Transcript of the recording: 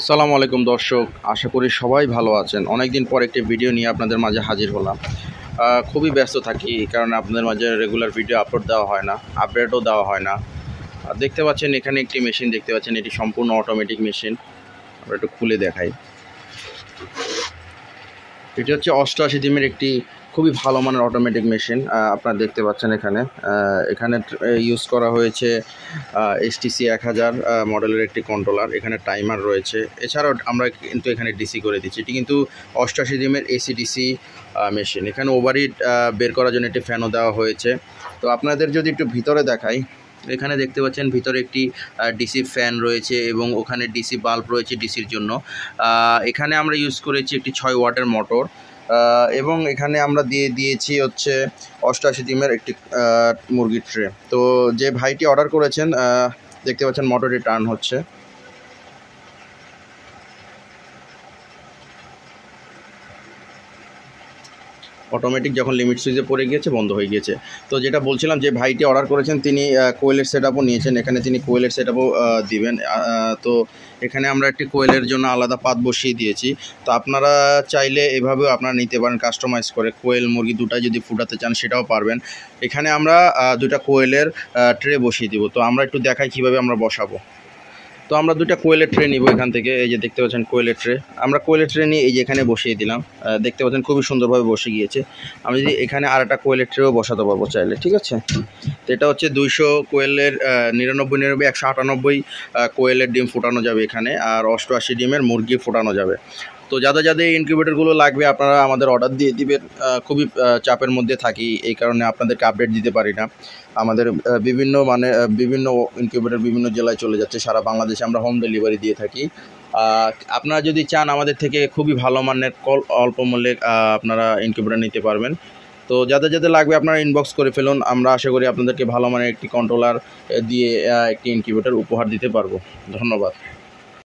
আসসালামু আলাইকুম দর্শক, আশা করি সবাই ভালো আছেন। অনেক দিন পর একটি ভিডিও নিয়ে আপনাদের মাঝে হাজির হলাম। খুবই ব্যস্ত থাকি, এই কারণে আপনাদের মাঝে রেগুলার ভিডিও আপলোড দেওয়া হয় না, আপডেটও দেওয়া হয় না। দেখতে পাচ্ছেন এখানে একটি মেশিন দেখতে পাচ্ছেন, এটি সম্পূর্ণ অটোমেটিক মেশিন। আমরা একটু খুলে দেখাই। এটি হচ্ছে 88 ডিমের একটি খুবই ভালো মানের অটোমেটিক মেশিন। আপনারা দেখতে পাচ্ছেন এখানে ইউজ করা হয়েছে HTC 1000 মডেলের একটি কন্ট্রোলার। এখানে টাইমার রয়েছে। এছাড়াও আমরা কিন্তু এখানে ডিসি করে দিচ্ছি। এটি কিন্তু 88 ডিমের AC/DC মেশিন। এখানে ওভারহিট বের করার জন্য একটি ফ্যানও দেওয়া হয়েছে। তো আপনাদের যদি একটু ভিতরে দেখাই, এখানে দেখতে পাচ্ছেন ভিতরে একটি ডিসি ফ্যান রয়েছে এবং ওখানে ডিসি বাল্ব রয়েছে ডিসির জন্য। এখানে আমরা ইউজ করেছি একটি 6 ওয়াটের মোটর এবং এখানে আমরা দিয়েছি হচ্ছে 88 ডিমের একটি মুরগির ট্রে। তো যে ভাইটি অর্ডার করেছেন দেখতে পাচ্ছেন মোটরটি টার্ন হচ্ছে। অটোমেটিক যখন লিমিট সুইচে পড়ে গিয়েছে বন্ধ হয়ে গিয়েছে। তো যেটা বলছিলাম, যে ভাইটি অর্ডার করেছেন তিনি কোয়েলের সেটআপও নিয়েছেন। এখানে তিনি কোয়েলের সেটআপও দিবেন। তো এখানে আমরা একটি কোয়েলের জন্য আলাদা পাত বসিয়ে দিয়েছি। তো আপনারা চাইলে এভাবেও আপনারা নিতে পারেন কাস্টমাইজ করে। কোয়েল মুরগি দুটা যদি ফুটাতে চান সেটাও পারবেন। এখানে আমরা দুটা কোয়েলের ট্রে বসিয়ে দিব। তো আমরা একটু দেখাই কিভাবে আমরা বসাবো। তো আমরা দুটা কোয়েলের ট্রে নিব এখান থেকে। এই যে দেখতে পাচ্ছেন কোয়েলের ট্রে, আমরা কোয়েলের ট্রে নিয়ে এই যে এখানে বসিয়ে দিলাম। দেখতে পাচ্ছেন খুবই সুন্দরভাবে বসে গিয়েছে। আমি যদি এখানে আর একটা কোয়েলের ট্রেও বসাতে পারবো চাইলে, ঠিক আছে। তো এটা হচ্ছে 200 কোয়েলের 99 198 কোয়েলের ডিম ফোটানো যাবে এখানে, আর 88 ডিমের মুরগি ফোটানো যাবে। তো যাদের ইনকিউবেটরগুলো লাগবে আপনারা আমাদের অর্ডার দিয়ে দিবেন। খুবই চাপের মধ্যে থাকি, এই কারণে আপনাদেরকে আপডেট দিতে পারি না। আমাদের বিভিন্ন ইনকিউবেটর বিভিন্ন জেলায় চলে যাচ্ছে, সারা বাংলাদেশে আমরা হোম ডেলিভারি দিয়ে থাকি। আপনারা যদি চান আমাদের থেকে খুবই ভালো মানের অল্প মূল্যে আপনারা ইনকিউবেটর নিতে পারবেন। তো যাদের লাগবে আপনারা ইনবক্স করে ফেলুন। আমরা আশা করি আপনাদেরকে ভালো মানের একটি কন্ট্রোলার দিয়ে একটি ইনকিউবেটর উপহার দিতে পারবো। ধন্যবাদ।